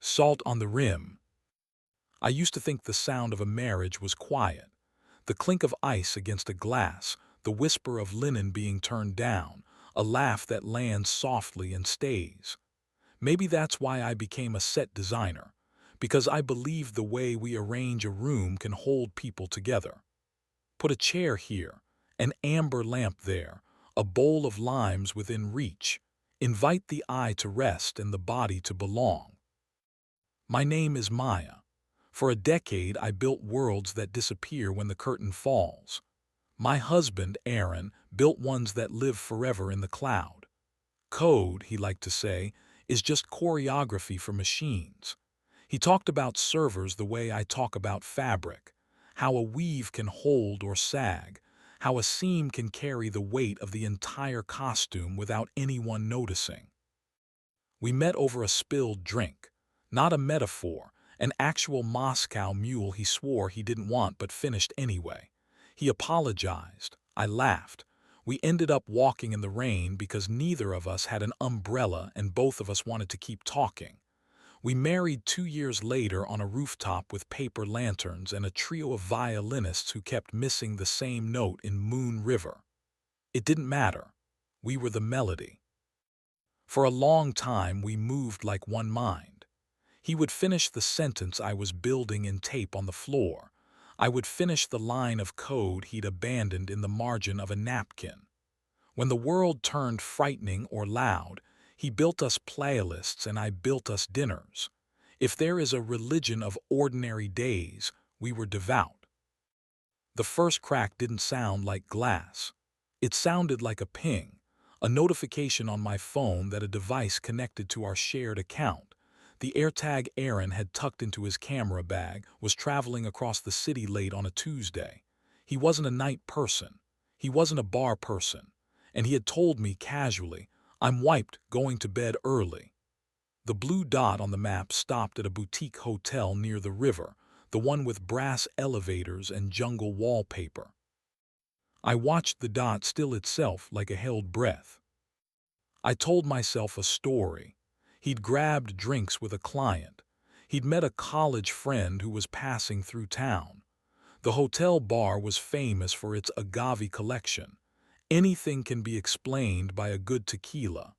Salt on the rim. I used to think the sound of a marriage was quiet. The clink of ice against a glass, the whisper of linen being turned down, a laugh that lands softly and stays. Maybe that's why I became a set designer, because I believe the way we arrange a room can hold people together. Put a chair here, an amber lamp there, a bowl of limes within reach. Invite the eye to rest and the body to belong. My name is Maya. For a decade, I built worlds that disappear when the curtain falls. My husband, Aaron, built ones that live forever in the cloud. Code, he liked to say, is just choreography for machines. He talked about servers the way I talk about fabric, how a weave can hold or sag, how a seam can carry the weight of the entire costume without anyone noticing. We met over a spilled drink, not a metaphor, an actual Moscow mule he swore he didn't want but finished anyway. He apologized. I laughed. We ended up walking in the rain because neither of us had an umbrella and both of us wanted to keep talking. We married 2 years later on a rooftop with paper lanterns and a trio of violinists who kept missing the same note in Moon River. It didn't matter. We were the melody. For a long time we moved like one mind. He would finish the sentence I was building in tape on the floor. I would finish the line of code he'd abandoned in the margin of a napkin. When the world turned frightening or loud, he built us playlists and I built us dinners. If there is a religion of ordinary days, we were devout. The first crack didn't sound like glass. It sounded like a ping, a notification on my phone that a device connected to our shared account. The AirTag Aaron had tucked into his camera bag was traveling across the city late on a Tuesday. He wasn't a night person. He wasn't a bar person. And he had told me casually, "I'm wiped, going to bed early." The blue dot on the map stopped at a boutique hotel near the river, the one with brass elevators and jungle wallpaper. I watched the dot still itself like a held breath. I told myself a story. He'd grabbed drinks with a client. He'd met a college friend who was passing through town. The hotel bar was famous for its agave collection. Anything can be explained by a good tequila.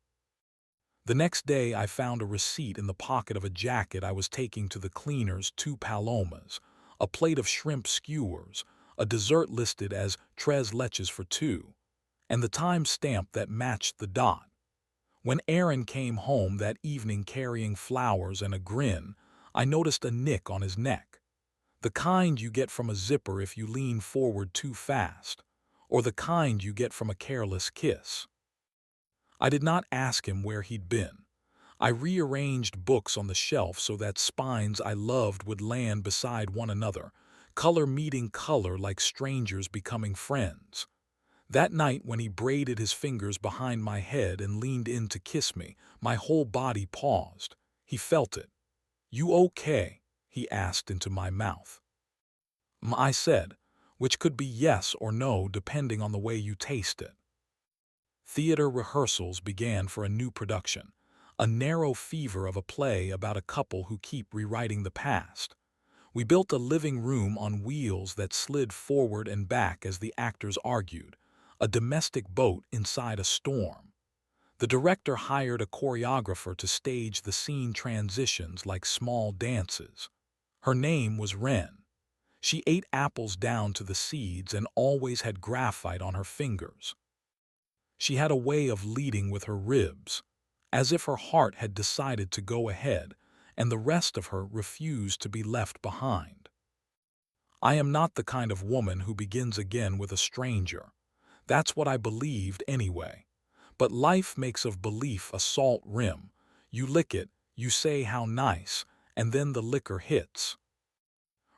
The next day I found a receipt in the pocket of a jacket I was taking to the cleaners, 2 palomas, a plate of shrimp skewers, a dessert listed as tres leches for two, and the time stamp that matched the dot. When Aaron came home that evening carrying flowers and a grin, I noticed a nick on his neck. The kind you get from a zipper if you lean forward too fast, or the kind you get from a careless kiss. I did not ask him where he'd been. I rearranged books on the shelf so that spines I loved would land beside one another, color meeting color like strangers becoming friends. That night when he braided his fingers behind my head and leaned in to kiss me, my whole body paused. He felt it. "You okay?" he asked into my mouth. I said, which could be yes or no depending on the way you taste it. Theater rehearsals began for a new production, a narrow fever of a play about a couple who keep rewriting the past. We built a living room on wheels that slid forward and back as the actors argued, a domestic boat inside a storm. The director hired a choreographer to stage the scene transitions like small dances. Her name was Wren. She ate apples down to the seeds and always had graphite on her fingers. She had a way of leading with her ribs, as if her heart had decided to go ahead and the rest of her refused to be left behind. I am not the kind of woman who begins again with a stranger. That's what I believed anyway. But life makes of belief a salt rim. You lick it, you say how nice, and then the liquor hits.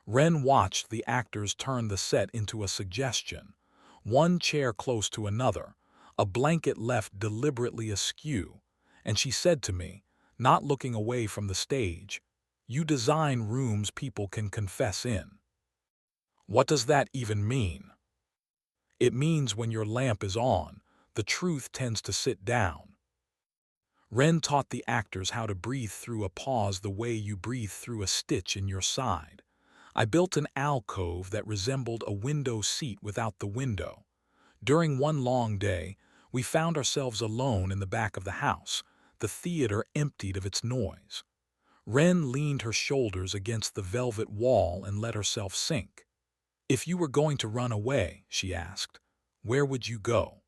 Wren watched the actors turn the set into a suggestion. One chair close to another, a blanket left deliberately askew, and she said to me, not looking away from the stage, "You design rooms people can confess in." What does that even mean? It means when your lamp is on, the truth tends to sit down. Ren taught the actors how to breathe through a pause the way you breathe through a stitch in your side. I built an alcove that resembled a window seat without the window. During one long day, we found ourselves alone in the back of the house, the theater emptied of its noise. Ren leaned her shoulders against the velvet wall and let herself sink. "If you were going to run away," she asked, "where would you go?"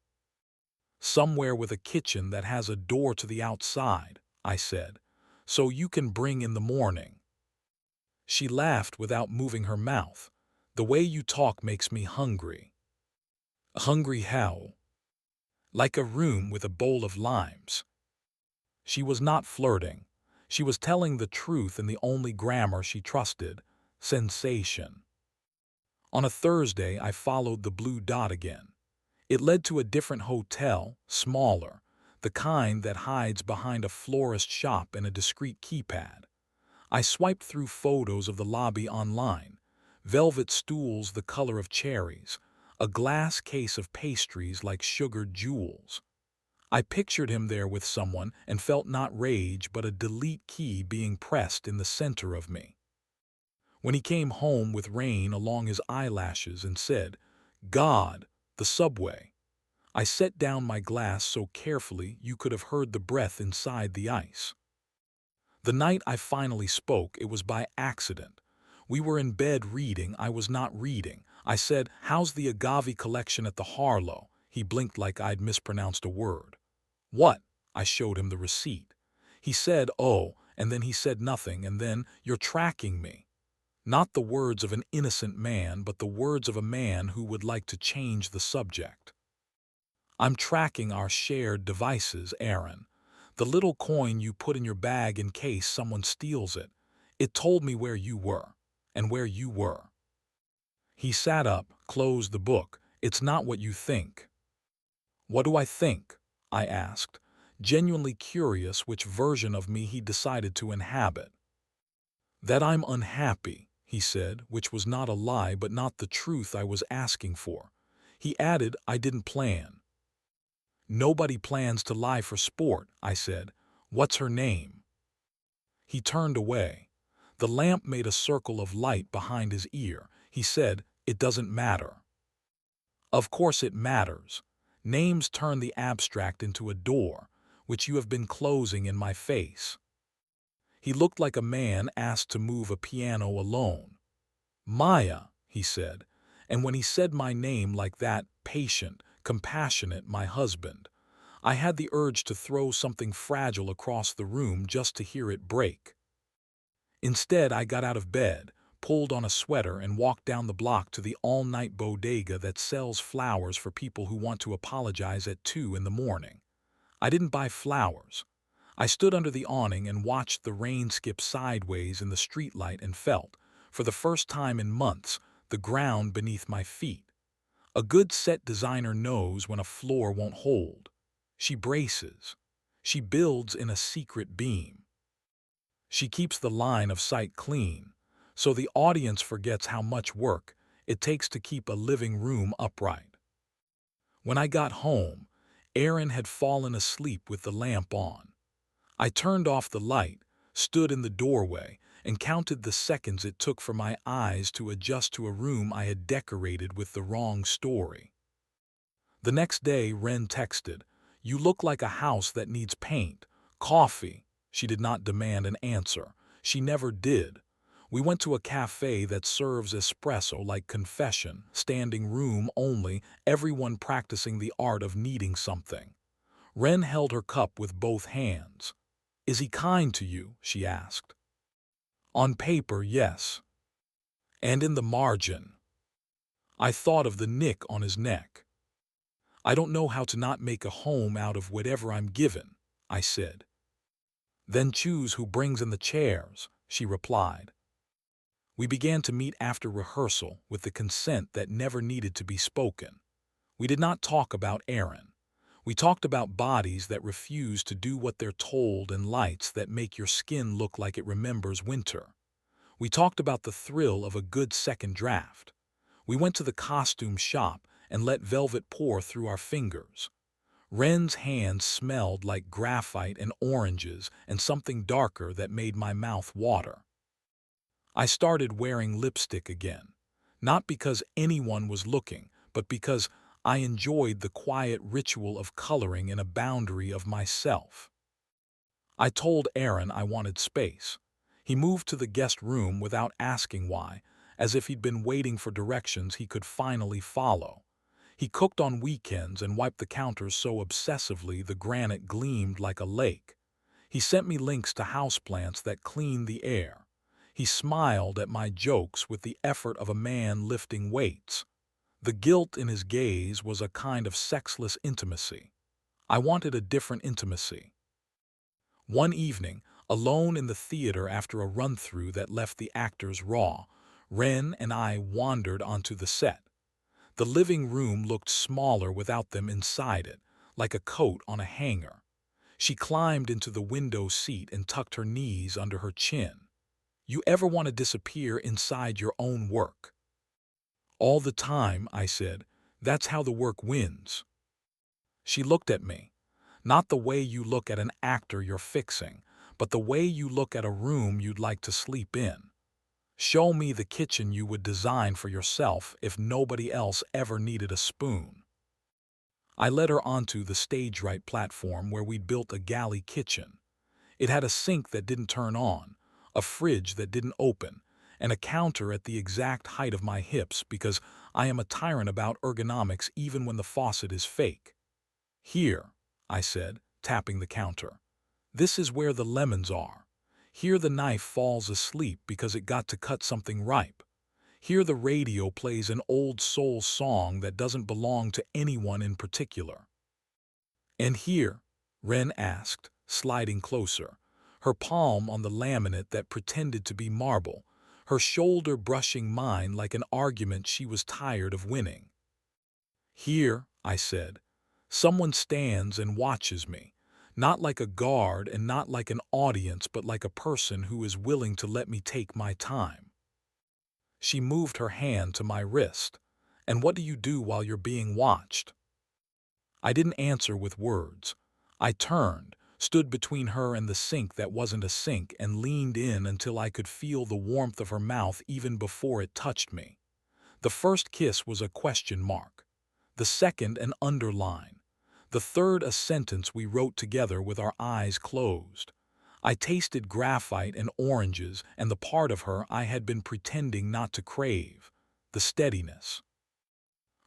"Somewhere with a kitchen that has a door to the outside," I said, "so you can bring in the morning." She laughed without moving her mouth. "The way you talk makes me hungry." "Hungry how?" "Like a room with a bowl of limes." She was not flirting. She was telling the truth in the only grammar she trusted: sensation. On a Thursday, I followed the blue dot again. It led to a different hotel, smaller, the kind that hides behind a florist shop and a discreet keypad. I swiped through photos of the lobby online: velvet stools the color of cherries, a glass case of pastries like sugared jewels. I pictured him there with someone and felt not rage but a delete key being pressed in the center of me. When he came home with rain along his eyelashes and said, "God, the subway," I set down my glass so carefully you could have heard the breath inside the ice. The night I finally spoke, it was by accident. We were in bed reading. I was not reading. I said, "How's the agave collection at the Harlow?" He blinked like I'd mispronounced a word. "What?" I showed him the receipt. He said, "Oh," and then he said nothing, and then, "You're tracking me." Not the words of an innocent man, but the words of a man who would like to change the subject. "I'm tracking our shared devices, Aaron. The little coin you put in your bag in case someone steals it. It told me where you were, and where you were." He sat up, closed the book. "It's not what you think." "What do I think?" I asked, genuinely curious which version of me he decided to inhabit. "That I'm unhappy," he said, which was not a lie but not the truth I was asking for. He added, "I didn't plan." "Nobody plans to lie for sport," I said. "What's her name?" He turned away. The lamp made a circle of light behind his ear. He said, "It doesn't matter." "Of course it matters. Names turn the abstract into a door, which you have been closing in my face." He looked like a man asked to move a piano alone. "Maya," he said, and when he said my name like that, patient, compassionate, my husband, I had the urge to throw something fragile across the room just to hear it break. Instead, I got out of bed, pulled on a sweater, and walked down the block to the all-night bodega that sells flowers for people who want to apologize at 2 in the morning. I didn't buy flowers. I stood under the awning and watched the rain skip sideways in the streetlight and felt, for the first time in months, the ground beneath my feet. A good set designer knows when a floor won't hold. She braces. She builds in a secret beam. She keeps the line of sight clean, so the audience forgets how much work it takes to keep a living room upright. When I got home, Aaron had fallen asleep with the lamp on. I turned off the light, stood in the doorway, and counted the seconds it took for my eyes to adjust to a room I had decorated with the wrong story. The next day, Ren texted, "You look like a house that needs paint. Coffee." She did not demand an answer. She never did. We went to a cafe that serves espresso like confession, standing room only, everyone practicing the art of needing something. Ren held her cup with both hands. "Is he kind to you?" she asked. "On paper, yes. And in the margin." I thought of the nick on his neck. "I don't know how to not make a home out of whatever I'm given," I said. "Then choose who brings in the chairs," she replied. We began to meet after rehearsal with the consent that never needed to be spoken. We did not talk about Aaron. We talked about bodies that refuse to do what they're told and lights that make your skin look like it remembers winter. We talked about the thrill of a good second draft. We went to the costume shop and let velvet pour through our fingers. Ren's hand smelled like graphite and oranges and something darker that made my mouth water. I started wearing lipstick again, not because anyone was looking, but because I enjoyed the quiet ritual of coloring in a boundary of myself. I told Aaron I wanted space. He moved to the guest room without asking why, as if he'd been waiting for directions he could finally follow. He cooked on weekends and wiped the counters so obsessively the granite gleamed like a lake. He sent me links to houseplants that cleaned the air. He smiled at my jokes with the effort of a man lifting weights. The guilt in his gaze was a kind of sexless intimacy. I wanted a different intimacy. One evening, alone in the theater after a run-through that left the actors raw, Ren and I wandered onto the set. The living room looked smaller without them inside it, like a coat on a hanger. She climbed into the window seat and tucked her knees under her chin. You ever want to disappear inside your own work? All the time, I said. That's how the work wins. She looked at me. Not the way you look at an actor you're fixing, but the way you look at a room you'd like to sleep in. Show me the kitchen you would design for yourself if nobody else ever needed a spoon. I led her onto the stage-right platform where we'd built a galley kitchen. It had a sink that didn't turn on, a fridge that didn't open, and a counter at the exact height of my hips because I am a tyrant about ergonomics even when the faucet is fake. Here, I said, tapping the counter. This is where the lemons are. Here the knife falls asleep because it got to cut something ripe. Here the radio plays an old soul song that doesn't belong to anyone in particular. And here, Ren asked, sliding closer, her palm on the laminate that pretended to be marble, her shoulder brushing mine like an argument she was tired of winning. Here, I said, someone stands and watches me, not like a guard and not like an audience, but like a person who is willing to let me take my time. She moved her hand to my wrist. And what do you do while you're being watched? I didn't answer with words. I turned, stood between her and the sink that wasn't a sink, and leaned in until I could feel the warmth of her mouth even before it touched me. The first kiss was a question mark. The second an underline. The third a sentence we wrote together with our eyes closed. I tasted graphite and oranges and the part of her I had been pretending not to crave, the steadiness.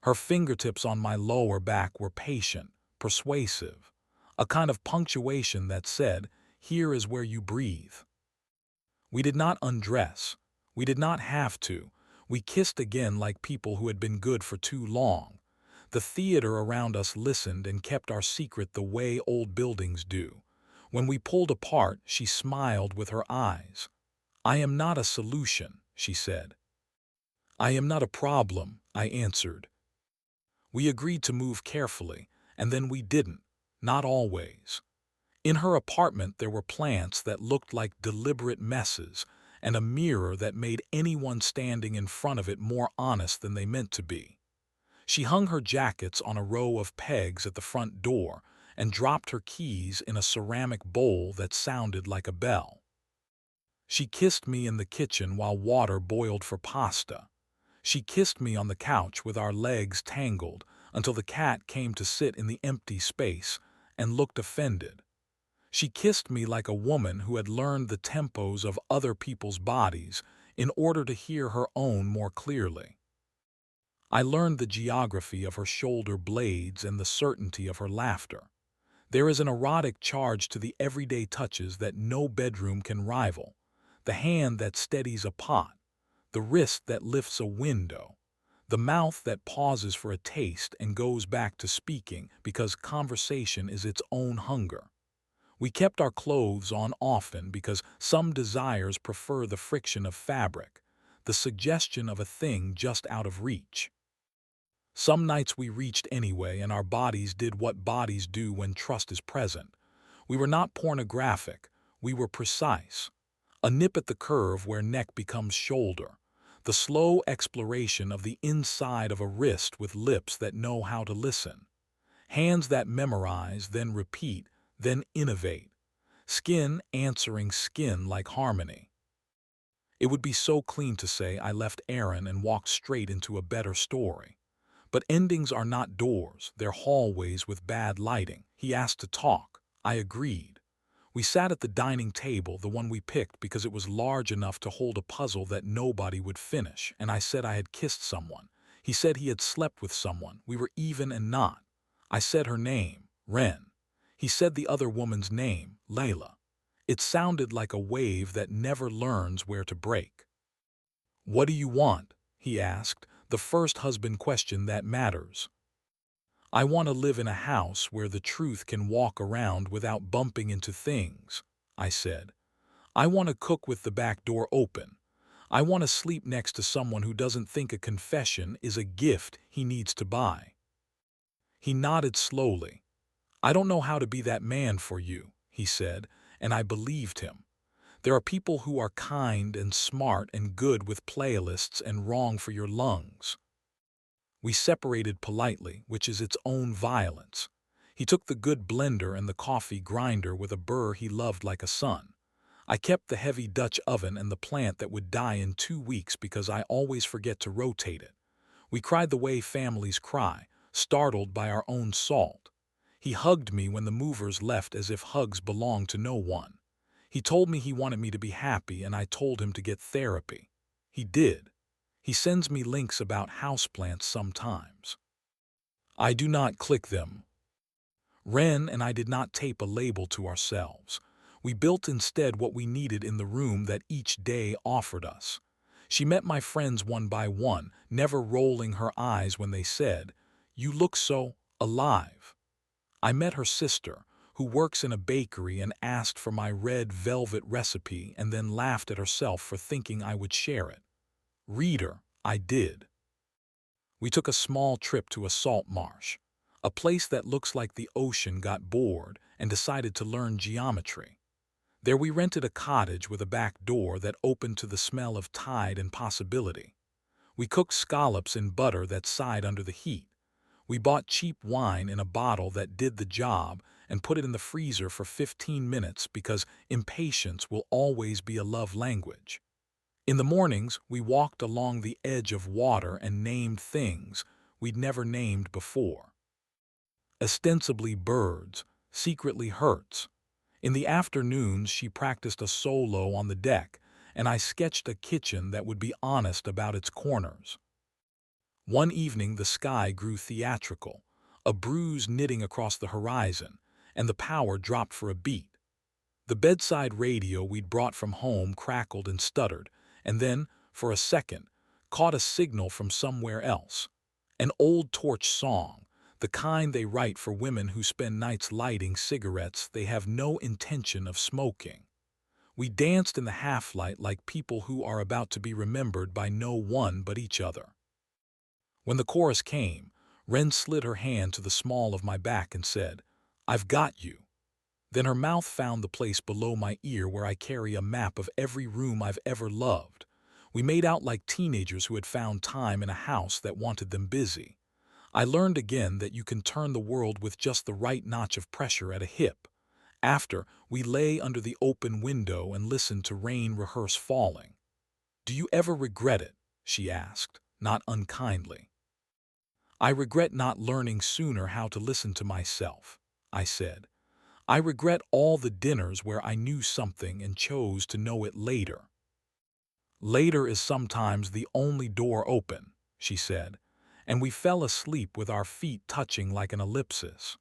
Her fingertips on my lower back were patient, persuasive, a kind of punctuation that said, "Here is where you breathe." We did not undress. We did not have to. We kissed again like people who had been good for too long. The theater around us listened and kept our secret the way old buildings do. When we pulled apart, she smiled with her eyes. "I am not a solution," she said. "I am not a problem," I answered. We agreed to move carefully, and then we didn't, not always. In her apartment there were plants that looked like deliberate messes, and a mirror that made anyone standing in front of it more honest than they meant to be. She hung her jackets on a row of pegs at the front door and dropped her keys in a ceramic bowl that sounded like a bell. She kissed me in the kitchen while water boiled for pasta. She kissed me on the couch with our legs tangled until the cat came to sit in the empty space and looked offended. She kissed me like a woman who had learned the tempos of other people's bodies in order to hear her own more clearly. I learned the geography of her shoulder blades and the certainty of her laughter. There is an erotic charge to the everyday touches that no bedroom can rival. The hand that steadies a pot, the wrist that lifts a window, the mouth that pauses for a taste and goes back to speaking because conversation is its own hunger. We kept our clothes on often because some desires prefer the friction of fabric, the suggestion of a thing just out of reach. Some nights we reached anyway, and our bodies did what bodies do when trust is present. We were not pornographic, we were precise. A nip at the curve where neck becomes shoulder. The slow exploration of the inside of a wrist with lips that know how to listen. Hands that memorize, then repeat, then innovate. Skin answering skin like harmony. It would be so clean to say I left Aaron and walked straight into a better story. But endings are not doors, they're hallways with bad lighting. He asked to talk. I agreed. We sat at the dining table, the one we picked because it was large enough to hold a puzzle that nobody would finish, and I said I had kissed someone. He said he had slept with someone. We were even and not. I said her name, Ren. He said the other woman's name, Layla. It sounded like a wave that never learns where to break. "What do you want?" he asked, the first husband question that matters. "I want to live in a house where the truth can walk around without bumping into things," I said. "I want to cook with the back door open. I want to sleep next to someone who doesn't think a confession is a gift he needs to buy." He nodded slowly. "I don't know how to be that man for you," he said, and I believed him. There are people who are kind and smart and good with playlists and wrong for your lungs. We separated politely, which is its own violence. He took the good blender and the coffee grinder with a burr he loved like a son. I kept the heavy Dutch oven and the plant that would die in 2 weeks because I always forget to rotate it. We cried the way families cry, startled by our own salt. He hugged me when the movers left as if hugs belonged to no one. He told me he wanted me to be happy, and I told him to get therapy. He did. He sends me links about houseplants sometimes. I do not click them. Ren and I did not tape a label to ourselves. We built instead what we needed in the room that each day offered us. She met my friends one by one, never rolling her eyes when they said, "You look so alive." I met her sister, who works in a bakery, and asked for my red velvet recipe and then laughed at herself for thinking I would share it. Reader, I did. We took a small trip to a salt marsh, a place that looks like the ocean got bored and decided to learn geometry. There we rented a cottage with a back door that opened to the smell of tide and possibility. We cooked scallops in butter that sighed under the heat. We bought cheap wine in a bottle that did the job and put it in the freezer for 15 minutes because impatience will always be a love language. In the mornings, we walked along the edge of water and named things we'd never named before. Ostensibly birds, secretly hurts. In the afternoons, she practiced a solo on the deck, and I sketched a kitchen that would be honest about its corners. One evening the sky grew theatrical, a bruise knitting across the horizon, and the power dropped for a beat. The bedside radio we'd brought from home crackled and stuttered, and then, for a second, caught a signal from somewhere else. An old torch song, the kind they write for women who spend nights lighting cigarettes they have no intention of smoking. We danced in the half-light like people who are about to be remembered by no one but each other. When the chorus came, Ren slid her hand to the small of my back and said, "I've got you." Then her mouth found the place below my ear where I carry a map of every room I've ever loved. We made out like teenagers who had found time in a house that wanted them busy. I learned again that you can turn the world with just the right notch of pressure at a hip. After, we lay under the open window and listened to rain rehearse falling. "Do you ever regret it?" she asked, not unkindly. "I regret not learning sooner how to listen to myself," I said. "I regret all the dinners where I knew something and chose to know it later." "Later is sometimes the only door open," she said, and we fell asleep with our feet touching like an ellipsis.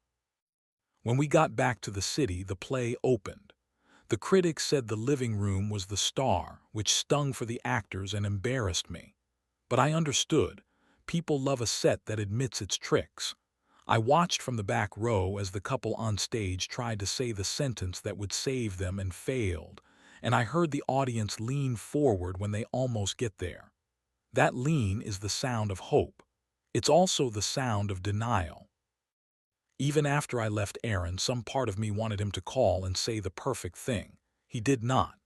When we got back to the city, the play opened. The critics said the living room was the star, which stung for the actors and embarrassed me. But I understood. People love a set that admits its tricks. I watched from the back row as the couple on stage tried to say the sentence that would save them and failed, and I heard the audience lean forward when they almost get there. That lean is the sound of hope. It's also the sound of denial. Even after I left Aaron, some part of me wanted him to call and say the perfect thing. He did not.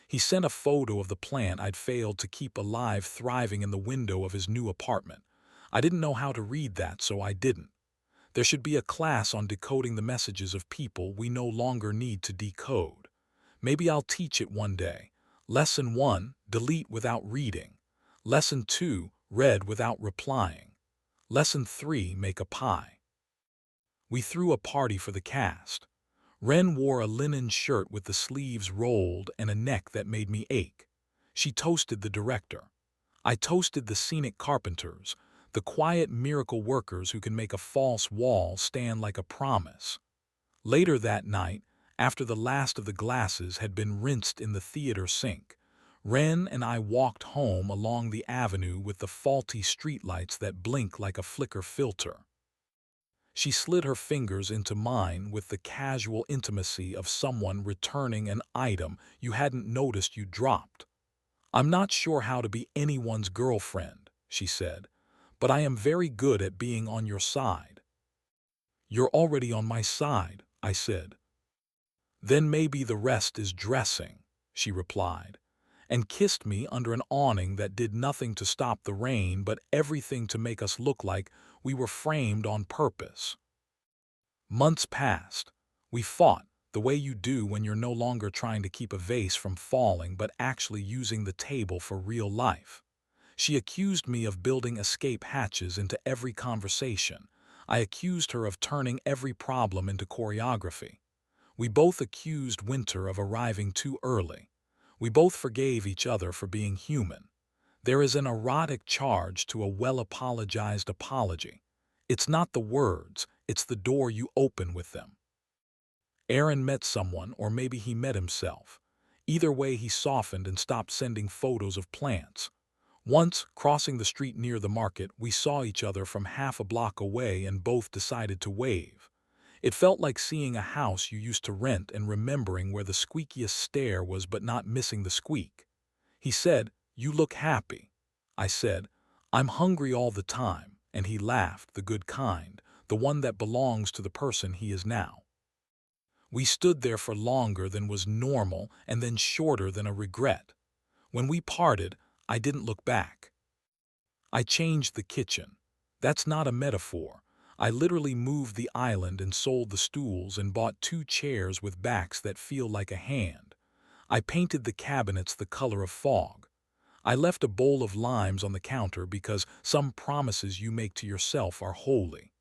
He sent a photo of the plant I'd failed to keep alive thriving in the window of his new apartment. I didn't know how to read that, so I didn't. There should be a class on decoding the messages of people we no longer need to decode. Maybe I'll teach it one day. Lesson 1, delete without reading. Lesson 2, read without replying. Lesson 3, make a pie. We threw a party for the cast. Wren wore a linen shirt with the sleeves rolled and a neck that made me ache. She toasted the director. I toasted the scenic carpenters, the quiet miracle workers who can make a false wall stand like a promise. Later that night, after the last of the glasses had been rinsed in the theater sink, Wren and I walked home along the avenue with the faulty streetlights that blink like a flicker filter. She slid her fingers into mine with the casual intimacy of someone returning an item you hadn't noticed you dropped. "I'm not sure how to be anyone's girlfriend," she said, "but I am very good at being on your side." "You're already on my side," I said. "Then maybe the rest is dressing," she replied, and kissed me under an awning that did nothing to stop the rain but everything to make us look like we were framed on purpose. Months passed. We fought, the way you do when you're no longer trying to keep a vase from falling but actually using the table for real life. She accused me of building escape hatches into every conversation. I accused her of turning every problem into choreography. We both accused Winter of arriving too early. We both forgave each other for being human. There is an erotic charge to a well-apologized apology. It's not the words, it's the door you open with them. Aaron met someone, or maybe he met himself. Either way, he softened and stopped sending photos of plants. Once, crossing the street near the market, we saw each other from half a block away and both decided to wave. It felt like seeing a house you used to rent and remembering where the squeakiest stair was but not missing the squeak. He said, "You look happy." I said, "I'm hungry all the time," and he laughed, the good kind, the one that belongs to the person he is now. We stood there for longer than was normal and then shorter than a regret. When we parted, I didn't look back. I changed the kitchen. That's not a metaphor. I literally moved the island and sold the stools and bought 2 chairs with backs that feel like a hand. I painted the cabinets the color of fog. I left a bowl of limes on the counter because some promises you make to yourself are holy.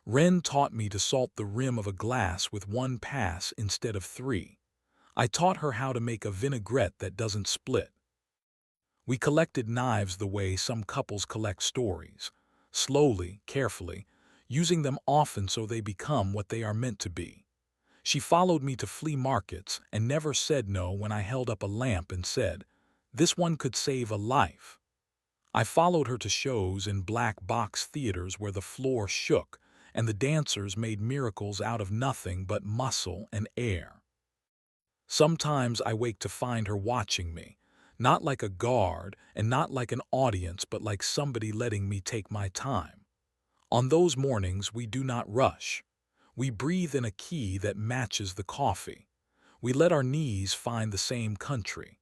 Wren taught me to salt the rim of a glass with 1 pass instead of 3. I taught her how to make a vinaigrette that doesn't split. We collected knives the way some couples collect stories, slowly, carefully, using them often so they become what they are meant to be. She followed me to flea markets and never said no when I held up a lamp and said, "This one could save a life." I followed her to shows in black box theaters where the floor shook and the dancers made miracles out of nothing but muscle and air. Sometimes I wake to find her watching me, not like a guard and not like an audience, but like somebody letting me take my time. On those mornings, we do not rush. We breathe in a key that matches the coffee. We let our knees find the same country.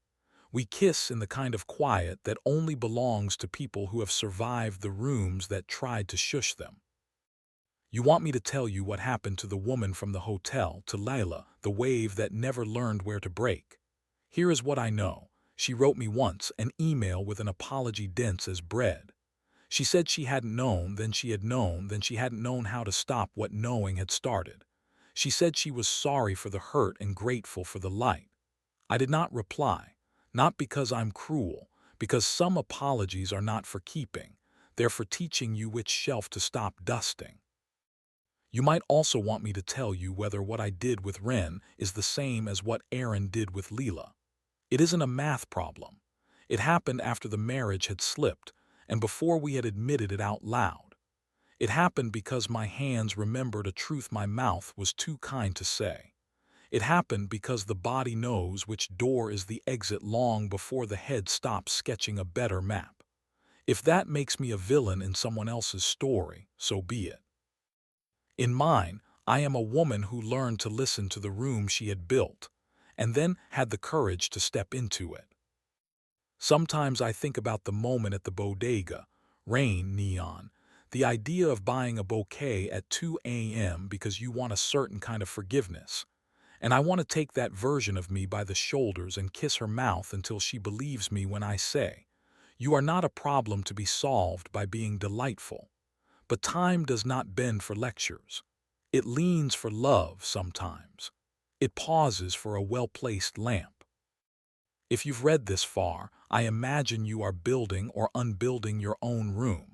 We kiss in the kind of quiet that only belongs to people who have survived the rooms that tried to shush them. You want me to tell you what happened to the woman from the hotel, to Layla, the wave that never learned where to break? Here is what I know. She wrote me once an email with an apology dense as bread. She said she hadn't known, then she had known, then she hadn't known how to stop what knowing had started. She said she was sorry for the hurt and grateful for the light. I did not reply, not because I'm cruel, because some apologies are not for keeping. They're for teaching you which shelf to stop dusting. You might also want me to tell you whether what I did with Wren is the same as what Aaron did with Leela. It isn't a math problem. It happened after the marriage had slipped and before we had admitted it out loud. It happened because my hands remembered a truth my mouth was too kind to say. It happened because the body knows which door is the exit long before the head stops sketching a better map. If that makes me a villain in someone else's story, so be it. In mine, I am a woman who learned to listen to the room she had built, and then had the courage to step into it. Sometimes I think about the moment at the bodega, rain, neon, The idea of buying a bouquet at 2 a.m. because you want a certain kind of forgiveness. And I want to take that version of me by the shoulders and kiss her mouth until she believes me when I say, "You are not a problem to be solved by being delightful." But time does not bend for lectures. It leans for love sometimes. It pauses for a well-placed lamp. If you've read this far, I imagine you are building or unbuilding your own room.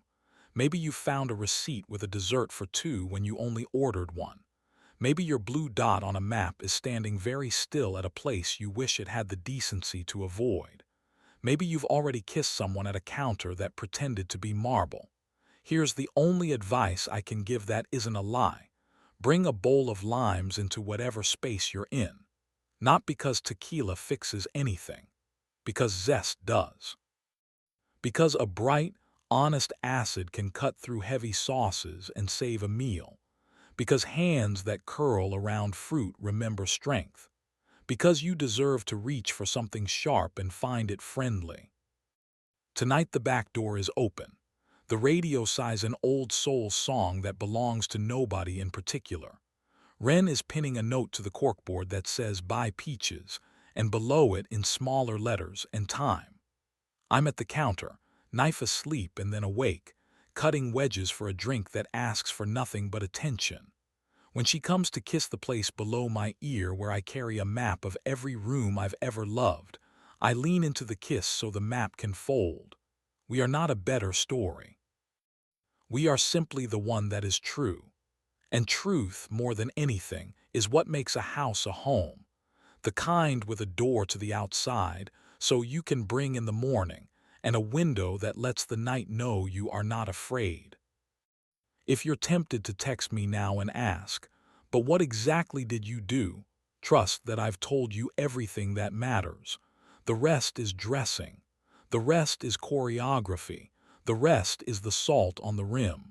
Maybe you found a receipt with a dessert for two when you only ordered one. Maybe your blue dot on a map is standing very still at a place you wish it had the decency to avoid. Maybe you've already kissed someone at a counter that pretended to be marble. Here's the only advice I can give that isn't a lie. Bring a bowl of limes into whatever space you're in. Not because tequila fixes anything, because zest does. Because a bright, honest acid can cut through heavy sauces and save a meal. Because hands that curl around fruit remember strength. Because you deserve to reach for something sharp and find it friendly. Tonight the back door is open. The radio sighs an old soul song that belongs to nobody in particular. Ren is pinning a note to the corkboard that says "Buy peaches," and below it in smaller letters and time. I'm at the counter, knife asleep and then awake, cutting wedges for a drink that asks for nothing but attention. When she comes to kiss the place below my ear where I carry a map of every room I've ever loved, I lean into the kiss so the map can fold. We are not a better story. We are simply the one that is true. And truth, more than anything, is what makes a house a home. The kind with a door to the outside, so you can bring in the morning, and a window that lets the night know you are not afraid. If you're tempted to text me now and ask, "But what exactly did you do?" trust that I've told you everything that matters. The rest is dressing. The rest is choreography. The rest is the salt on the rim.